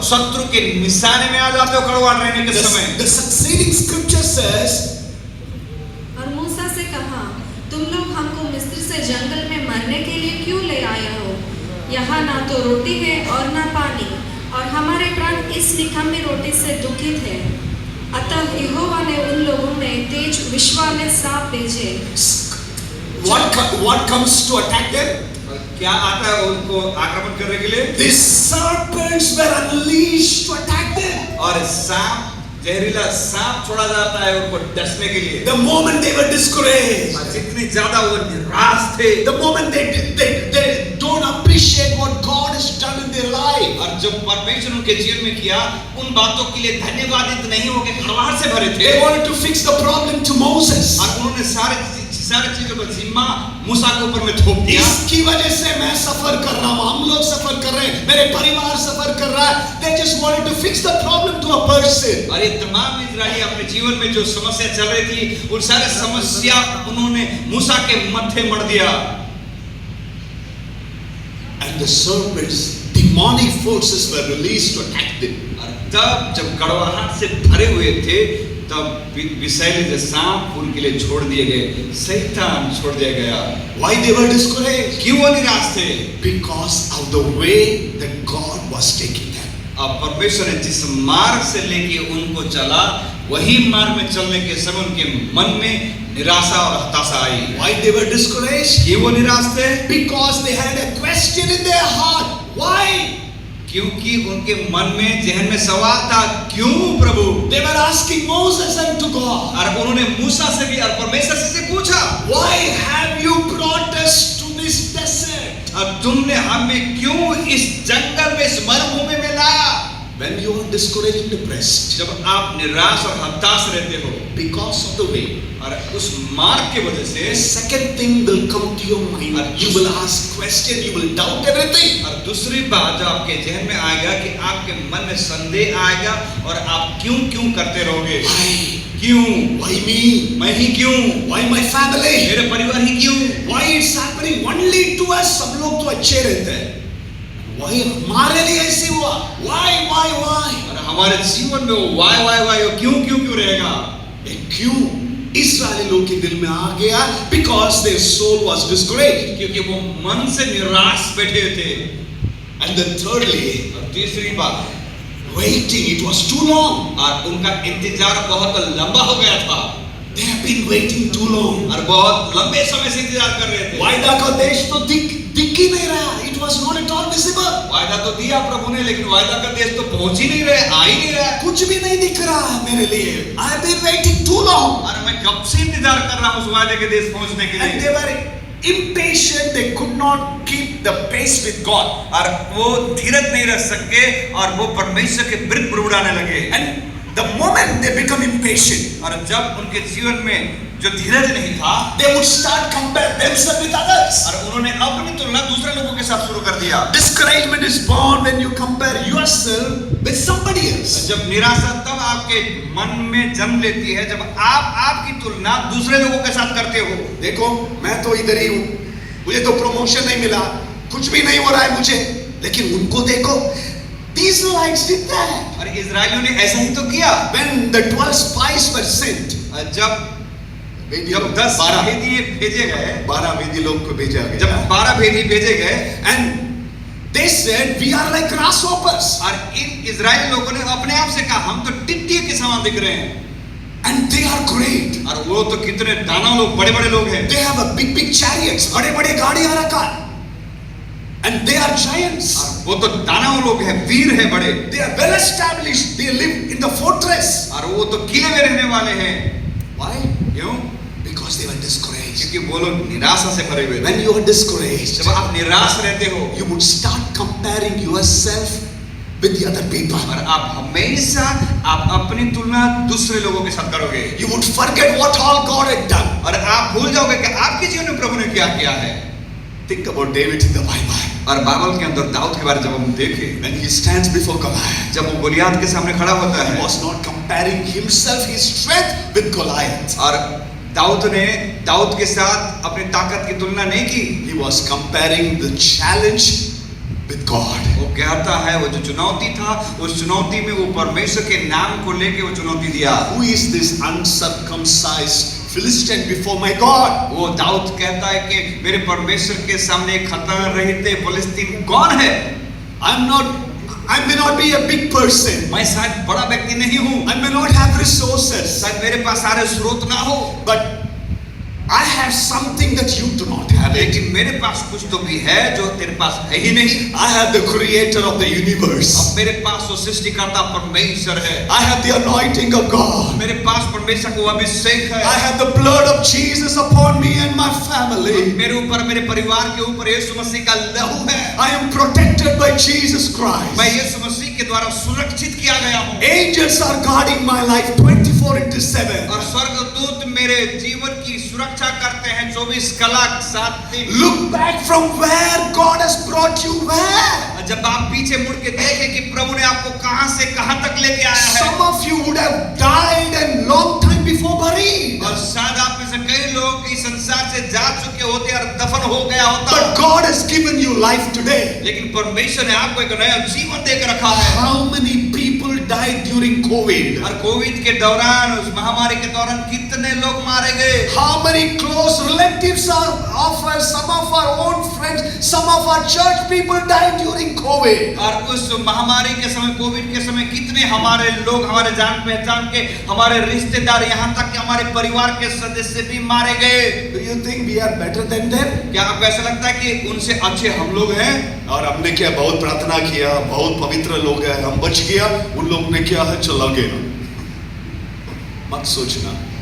शत्रु के निशाने में आ जाते हो कड़वा रहने के समय। The succeeding scripture says, और मूसा से कहा, तुम लोग हमको मिस्र से जंगल में मरने के लिए क्यों ले आए हो? यहाँ ना तो रोटी है और ना पानी, और हमारे प्राण इस निकम्मी रोटी से दुखित है। अतः यहोवा ने उन लोगों में तेज विश्वाले सांप भेजे। what comes to attack them? क्या आता है उनको आक्रमण करने के लिए? These serpents were unleashed to attack them. और सांप, जहरीला सांप छोड़ा जाता है उनको डसने के लिए। The moment they were discouraged, जितनी ज्यादा वो निराश थे, the moment they don't appreciate what God has done in their life, और जब परमेश्वर उनके जीवन में किया, उन बातों के लिए धन्यवादित नहीं होकर खड़वाहट से भरे थे। they wanted to fix the problem to Moses. और उन्होंने सारे चीजों का जिम्मा मूसा के ऊपर में थोप दिया। इसकी वजह से मैं सफर कर रहा हूँ, हम लोग सफर कर रहे हैं, मेरे परिवार सफर कर रहा है। They just wanted to fix the problem to a person. और ये तमाम इजरायली अपने जीवन में जो समस्या चल रही थी, उन सारे समस्या उन्होंने मूसा के मत्थे मढ़ दिया। And the serpents, demonic forces were released to attack them. और तब जब कड़वाहट से भरे हुए थे, तब विषैले सांप उनके लिए छोड़ दिए गए, शैतान छोड़ दिया गया। Why they were discouraged? क्यों वो निराश थे? Because of the way that God was taking them. अब परमेश्वर ने जिस मार्ग से लेके उनको चला, वही मार्ग में चलने के समय उनके मन में निराशा और हताशा आई। Why they were discouraged? क्यों वो निराश थे? Because they had a question in their heart. Why? क्योंकि उनके मन में, जहन में सवाल था, क्यों प्रभु? They were asking Moses and to God. और उन्होंने मूसा से भी और परमेश्वर से पूछा, Why have you brought us to this desert? अब तुमने हमें क्यों इस जंगल में, इस मरुभूमि में लाया? When you are discouraged and depressed, जब आप निराश और हताश रहते हो, because of the way, और उस मार्ग की वजह से, the second thing will come to your mind. You will ask question, you will doubt everything. और दूसरी बात जो आपके जहन में आएगा कि आपके मन में संदेह आएगा और आप क्यों क्यों करते रहोगे। Why? क्यों? Why me? मैं ही क्यों? Why my family? मेरे परिवार ही क्यों? Why it's happening only to us? सब लोग तो अच्छे रहते हैं। Why हमारे लिए ऐसे हुआ? Why? और हमारे जीवन में वो वाई क्यों रहेगा? एक क्यों इस्राएली लोग के दिल में आ गया? Because their soul was discouraged. क्योंकि वो मन से निराश बैठे थे। And then thirdly, और तीसरी बात, waiting, it was too long. और उनका इंतजार बहुत लंबा हो गया था। They have been waiting too long. और बहुत लंबे समय से इंतजार कर रहे थे। वायदा का देश तो दिख ही नहीं रहा. It was not at all visible. वायदा तो दिया प्रभु ने, लेकिन वायदा का देश तो पहुंच ही नहीं रहे, आ ही नहीं रहा। कुछ भी नहीं दिख रहा है मेरे लिए. I have been waiting too long. और मैं कब से इंतजार कर रहा हूँ उस वायदे के देश पहुंचने के लिए। And they were impatient. They could not keep the pace with God. और वो धीरज नहीं रख सके और वो परमेश्वर के विरुद्ध बुड़बुड़ाने लगे। And the moment they become impatient, और जब उनके जीवन में जो धीरज नहीं था, they would start compare themselves with others. और उन्होंने अपनी तुलना दूसरे लोगों के साथ शुरू कर दिया। Discouragement is born when you compare yourself with somebody else. जब निराशा तब आपके मन में जन्म लेती है जब आप आपकी तुलना दूसरे लोगों के साथ करते हो। देखो मैं तो इधर ही हूँ, मुझे तो प्रमोशन नहीं मिला, कुछ भी नहीं हो रहा है मुझे, लेकिन उनको देखो, these Israelites did that. और इजरायलियों ने ऐसा ही तो किया। When the 12 spies were sent, जब 10 भेदी भेजे गए, 12 वेदी लोग को भेजा गया, जब 12 भेदी भेजे गए, and they said we are like grasshoppers. और इन इजरायली लोगों ने अपने आप से कहा हम तो टिड्डी के समान दिख रहे हैं। And they are great. और वो तो कितने दानव लोग, बड़े बड़े लोग हैं। They have a big chariots, बड़े बड़े गाड़ियां रखा है. And they are giants. और वो तो दानव लोग हैं, वीर हैं बड़े। They are well established. They live in the fortress. और वो तो किले में रहने वाले हैं। Why? क्यों? Because they were discouraged. क्योंकि वो लोग निराशा से भरे हुए थे। When you are discouraged, जब आप निराश रहते हो, you would start comparing yourself with the other people. और आप हमेशा आप अपनी तुलना दूसरे लोगों के साथ करोगे। You would forget what all God had done. और आप भूल जाओगे कि आपके जीवन में प्रभु ने क्या किया है। Think about David in the Bible. और बाइबल के अंदर दाऊद के बारे में जब हम देखें, When he stands before Goliath, जब वो गोलियत के सामने खड़ा होता he है, was not comparing himself, his strength with Goliath. और दाऊद के साथ अपनी ताकत की तुलना नहीं की। He was comparing the challenge with God. वो कहता है वो जो चुनौती था, उस चुनौती में वो परमेश्वर के नाम को लेके वो चुनौती दिया। Who is this uncircumcised Philistine before my God? वो दाऊद कहता है कि मेरे परमेश्वर के सामने खतना रहित फिलिस्तीन कौन है? I may not be a big person. मैं शायद बड़ा व्यक्ति नहीं हूँ, I may not have resources. शायद मेरे पास सारे स्रोत ना हो, But I have something that you do not have. लेकिन मेरे पास कुछ तो भी है जो तेरे पास है ही नहीं। I have the creator of the universe. अब मेरे पास वो सृष्टिकर्ता परमेश्वर है, I have the anointing of God. मेरे पास परमेश्वर को अभिषेक है, I have the blood of Jesus upon me and my family. मेरे ऊपर मेरे परिवार के ऊपर यीशु मसीह का लहू है। I am protected by Jesus Christ. मैं यीशु मसीह के द्वारा सुरक्षित किया गया हूँ। Angels are guarding my life 24/7. और स्वर्गदूत मेरे जीवन की सुरक्षा करते हैं 24 कलाक 7 दिन। Look back from where God has brought you where. जब आप पीछे मुड़ के देखें कि प्रभु ने आपको कहां से कहां तक लेके आया है। Some of you would have died and long time before buried. और शायद आप में से कई लोग इस संसार से जा चुके होते और दफन हो गया होता। But God has given you life today. लेकिन परमेश्वर ने आपको एक नया जीवन देकर रखा है। How many people died during COVID? और कोविड के दौरान, उस महामारी के दौरान कितने लोग मारे गए? How many close relatives are of us, some of our own friends, some of our church people died during COVID. और उस महामारी के समय, कोविड के समय कितने हमारे लोग, हमारे जान पहचान के, हमारे रिश्तेदार, यहाँ तक कि हमारे परिवार के सदस्य भी मारे गए। Do you think we are better than them? क्या आपको ऐसा लगता है कि उनसे अच्छे हम लोग हैं? और हमने क्या बहुत प्रार्थना किया, बहुत पवित्र लोग हैं, हम बच गया, उन लोग ने क्या है चला गया। मत सोचना।